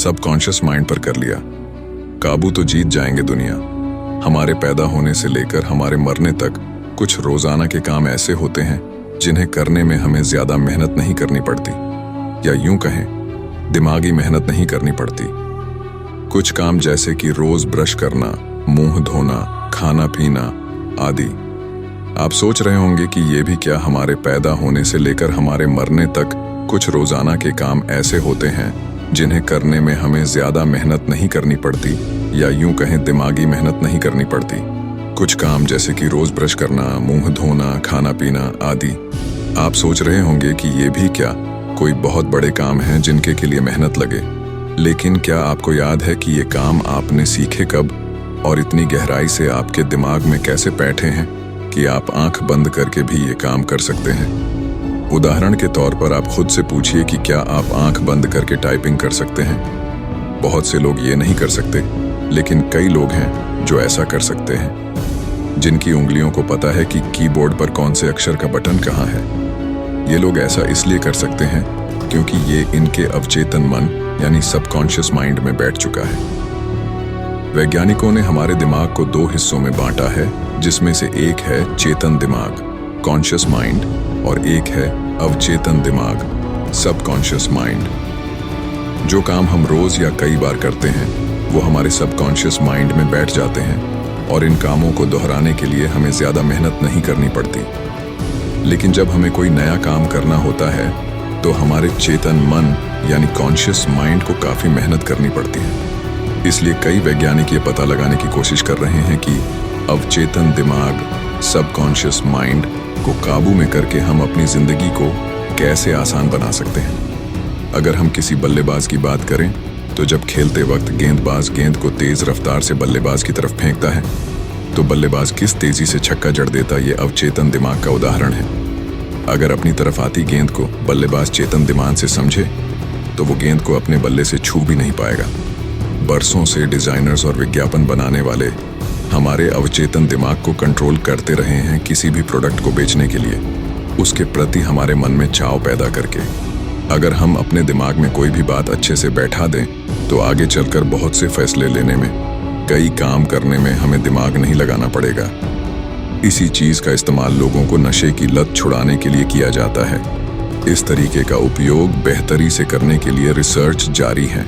Subconscious mind पर कर लिया। काबू तो जीत जाएंगे दुनिया। हमारे पैदा होने से लेकर हमारे मरने तक कुछ रोजाना के काम ऐसे होते हैं जिन्हें करने में हमें ज्यादा मेहनत नहीं करनी पड़ती, या यूं कहें दिमागी मेहनत नहीं करनी पड़ती। कुछ काम जैसे कि रोज ब्रश करना, मुंह धोना, खाना पीना आदि। आप सोच रहे होंगे कि ये भी क्या हमारे पैदा होने से लेकर हमारे मरने तक कुछ रोजाना के काम ऐसे होते हैं जिन्हें करने में हमें ज्यादा मेहनत नहीं करनी पड़ती, या यूं कहें दिमागी मेहनत नहीं करनी पड़ती। कुछ काम जैसे कि रोज ब्रश करना, मुंह धोना, खाना पीना आदि। आप सोच रहे होंगे कि ये भी क्या कोई बहुत बड़े काम हैं जिनके के लिए मेहनत लगे। लेकिन क्या आपको याद है कि ये काम आपने सीखे कब और इतनी गहराई से आपके दिमाग में कैसे बैठे हैं कि आप आंख बंद करके भी ये काम कर सकते हैं? उदाहरण के तौर पर आप खुद से पूछिए कि क्या आप आंख बंद करके टाइपिंग कर सकते हैं? बहुत से लोग ये नहीं कर सकते, लेकिन कई लोग हैं जो ऐसा कर सकते हैं, जिनकी उंगलियों को पता है कि कीबोर्ड पर कौन से अक्षर का बटन कहाँ है। ये लोग ऐसा इसलिए कर सकते हैं क्योंकि ये इनके अवचेतन मन यानी सबकॉन्शियस माइंड में बैठ चुका है। वैज्ञानिकों ने हमारे दिमाग को दो हिस्सों में बांटा है, जिसमें से एक है चेतन दिमाग, कॉन्शियस माइंड, और एक है अवचेतन दिमाग, सबकॉन्शियस माइंड। जो काम हम रोज या कई बार करते हैं वो हमारे सबकॉन्शियस माइंड में बैठ जाते हैं और इन कामों को दोहराने के लिए हमें ज्यादा मेहनत नहीं करनी पड़ती। लेकिन जब हमें कोई नया काम करना होता है तो हमारे चेतन मन यानी कॉन्शियस माइंड को काफी मेहनत करनी पड़ती है। इसलिए कई वैज्ञानिक ये पता लगाने की कोशिश कर रहे हैं कि अवचेतन दिमाग, सबकॉन्शियस माइंड को काबू में करके हम अपनी जिंदगी को कैसे आसान बना सकते हैं। अगर हम किसी बल्लेबाज की बात करें तो जब खेलते वक्त गेंदबाज गेंद को तेज रफ्तार से बल्लेबाज की तरफ फेंकता है तो बल्लेबाज किस तेजी से छक्का जड़ देता, ये अवचेतन दिमाग का उदाहरण है। अगर अपनी तरफ आती गेंद को बल्लेबाज चेतन दिमाग से समझे तो वो गेंद को अपने बल्ले से छू भी नहीं पाएगा। बरसों से डिजाइनर्स और विज्ञापन बनाने वाले हमारे अवचेतन दिमाग को कंट्रोल करते रहे हैं किसी भी प्रोडक्ट को बेचने के लिए, उसके प्रति हमारे मन में चाव पैदा करके। अगर हम अपने दिमाग में कोई भी बात अच्छे से बैठा दें तो आगे चलकर बहुत से फैसले लेने में, कई काम करने में हमें दिमाग नहीं लगाना पड़ेगा। इसी चीज का इस्तेमाल लोगों को नशे की लत छुड़ाने के लिए किया जाता है। इस तरीके का उपयोग बेहतरी से करने के लिए रिसर्च जारी है।